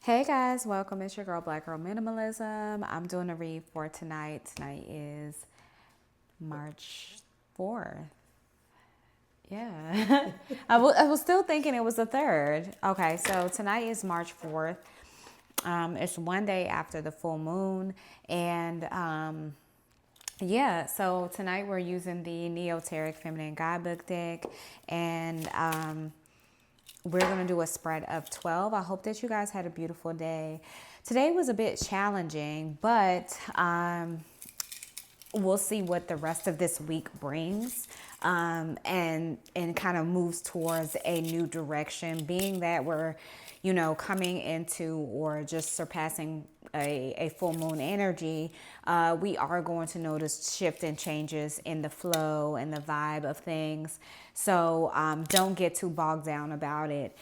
Hey guys, welcome. It's your girl, Black Girl Minimalism. I'm doing a read for tonight. Tonight is March 4th. Yeah. I was still thinking it was the 3rd. Okay, so tonight is March 4th. It's one day after the full moon. And yeah, so tonight we're using the Neoteric Feminine Guidebook deck. And we're going to do a spread of 12. I hope that you guys had a beautiful day. Today was a bit challenging, but we'll see what the rest of this week brings, and kind of moves towards a new direction, being that we're coming into or just surpassing a full moon energy. We are going to notice shift and changes in the flow and the vibe of things. So don't get too bogged down about it.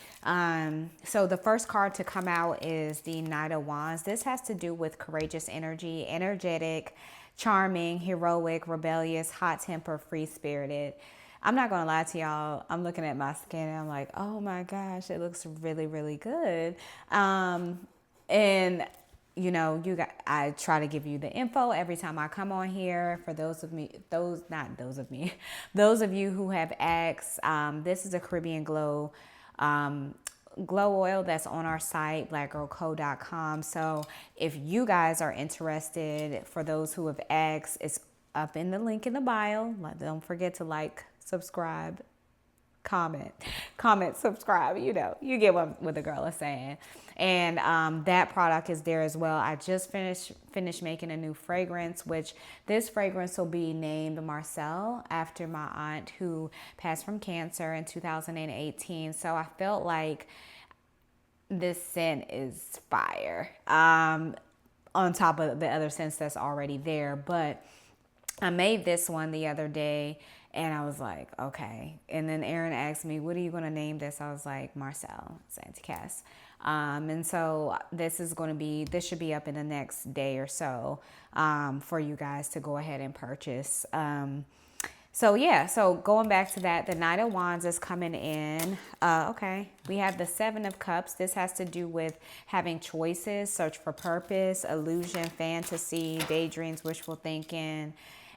So the first card to come out is the Knight of Wands. This has to do with courageous energy, energetic, charming, heroic, rebellious, hot tempered, free spirited. I'm not gonna lie to y'all. I'm looking at my skin and I'm like, oh my gosh, it looks really, really good. And I try to give you the info every time I come on here. For those of me, those of you who have asked, this is a Caribbean Glow glow oil that's on our site, blackgirlco.com. So if you guys are interested, for those who have asked, it's up in the link in the bio. Don't forget to like, subscribe, comment, subscribe. You get what the girl is saying. And that product is there as well. I just finished making a new fragrance, which this fragrance will be named Marcel, after my aunt who passed from cancer in 2018. So I felt like this scent is fire, on top of the other scents that's already there. But I made this one the other day and I was like, okay. And then Aaron asked me, what are you going to name this? I was like, Marcel Santicass. And so this should be up in the next day or so, for you guys to go ahead and purchase. So yeah, so going back to that, the Knight of Wands is coming in. Okay, we have the Seven of Cups. This has to do with having choices, search for purpose, illusion, fantasy, daydreams, wishful thinking,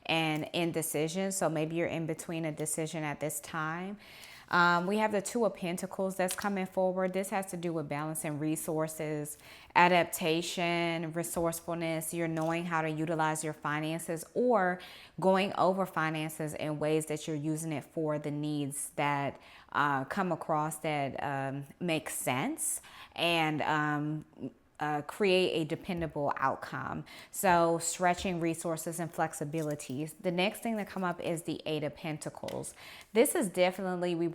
and indecision. So maybe you're in between a decision at this time. We have the Two of Pentacles that's coming forward. This has to do with balancing resources, adaptation, resourcefulness. You're knowing how to utilize your finances, or going over finances in ways that you're using it for the needs that come across that make sense, and create a dependable outcome. So stretching resources and flexibilities. The next thing that come up is the Eight of Pentacles. This is definitely,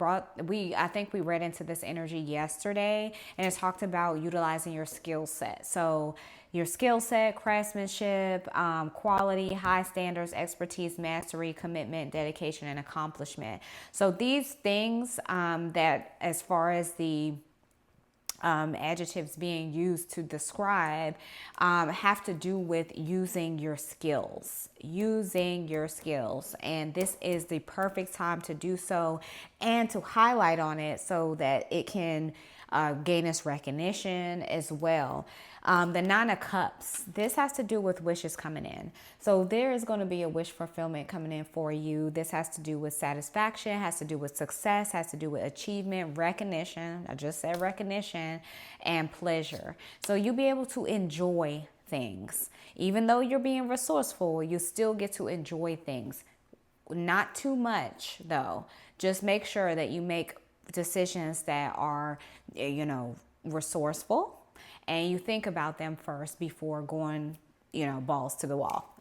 I think we read into this energy yesterday, and it talked about utilizing your skill set. So your skill set, craftsmanship, quality, high standards, expertise, mastery, commitment, dedication, and accomplishment. So these things, that as far as the adjectives being used to describe, have to do with using your skills. And this is the perfect time to do so, and to highlight on it so that it can gain its recognition as well. The Nine of Cups, this has to do with wishes coming in. So there is going to be a wish fulfillment coming in for you. This has to do with satisfaction, has to do with success, has to do with achievement, recognition. I just said recognition, and pleasure. So you'll be able to enjoy things. Even though you're being resourceful, you still get to enjoy things. Not too much, though. Just make sure that you make decisions that are, resourceful, and you think about them first before going, balls to the wall.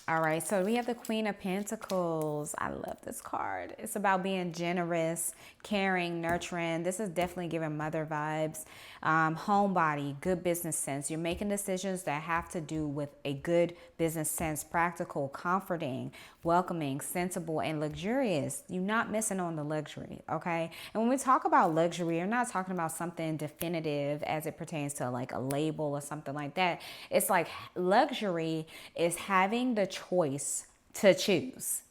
All right, so we have the Queen of Pentacles. I love this card. It's about being generous, caring, nurturing. This is definitely giving mother vibes. Homebody, good business sense. You're making decisions that have to do with a good business sense, practical, comforting, welcoming, sensible, and luxurious. You're not missing on the luxury, okay? And when we talk about luxury, you're not talking about something definitive as it pertains to like a label or something like that. It's like luxury is having the choice to choose.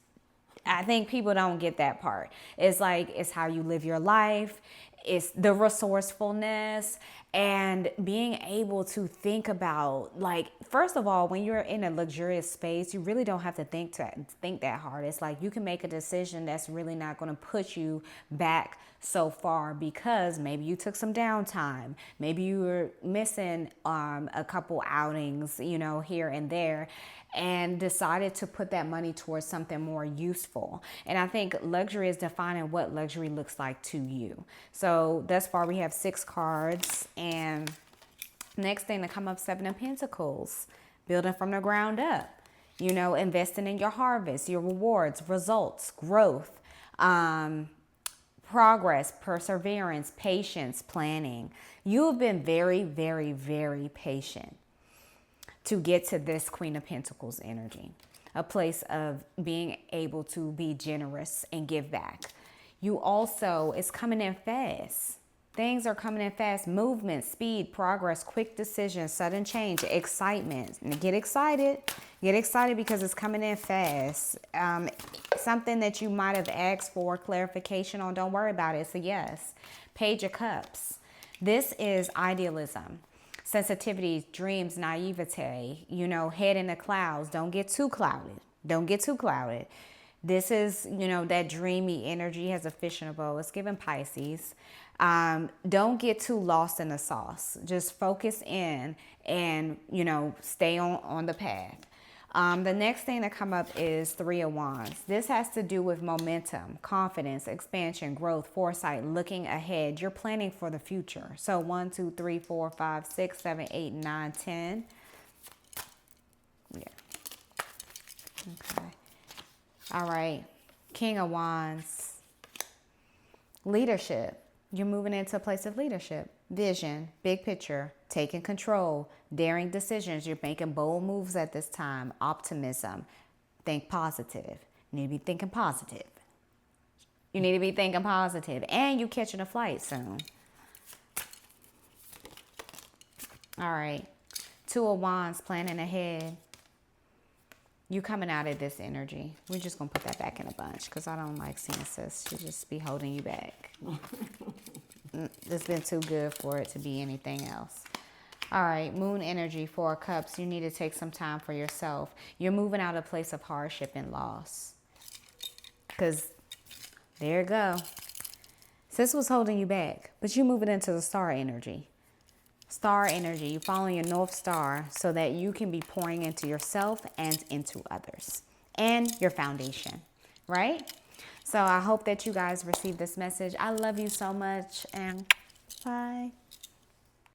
I think people don't get that part. It's like, it's how you live your life. It's the resourcefulness and being able to think about, like, first of all, when you're in a luxurious space, you really don't have to think that hard. It's like you can make a decision that's really not going to put you back so far, because maybe you took some downtime, maybe you were missing a couple outings, here and there, and decided to put that money towards something more useful. And I think luxury is defining what luxury looks like to you. So thus far we have 6 cards, and next thing to come up, 7 of Pentacles, building from the ground up, investing in your harvest, your rewards, results, growth, progress, perseverance, patience, planning. You have been very, very, very patient to get to this Queen of Pentacles energy, a place of being able to be generous and give back. You also, it's coming in fast. Things are coming in fast. Movement, speed, progress, quick decisions, sudden change, excitement. And get excited. Get excited because it's coming in fast. Something that you might have asked for clarification on, don't worry about it. It's a yes. Page of Cups. This is idealism, sensitivity, dreams, naivete, head in the clouds. Don't get too clouded. Don't get too clouded. This is, that dreamy energy, has a fish in a bowl. It's giving Pisces. Don't get too lost in the sauce. Just focus in and, stay on the path. The next thing to come up is 3 of Wands. This has to do with momentum, confidence, expansion, growth, foresight, looking ahead. You're planning for the future. So 1, 2, 3, 4, 5, 6, 7, 8, 9, 10. Yeah. Okay. All right. King of Wands. Leadership. You're moving into a place of leadership. Vision, big picture, taking control, daring decisions. You're making bold moves at this time. Optimism. Think positive. You need to be thinking positive. You need to be thinking positive. And you catching a flight soon. All right. 2 of Wands, planning ahead. You coming out of this energy. We're just going to put that back in a bunch because I don't like seeing sis. She just be holding you back. It's been too good for it to be anything else. All right, Moon energy, 4 of Cups. You need to take some time for yourself. You're moving out of a place of hardship and loss. Because there you go. Sis was holding you back, but you're moving into the star energy. Star energy, you following your North Star so that you can be pouring into yourself and into others and your foundation, right? So I hope that you guys receive this message. I love you so much, and bye.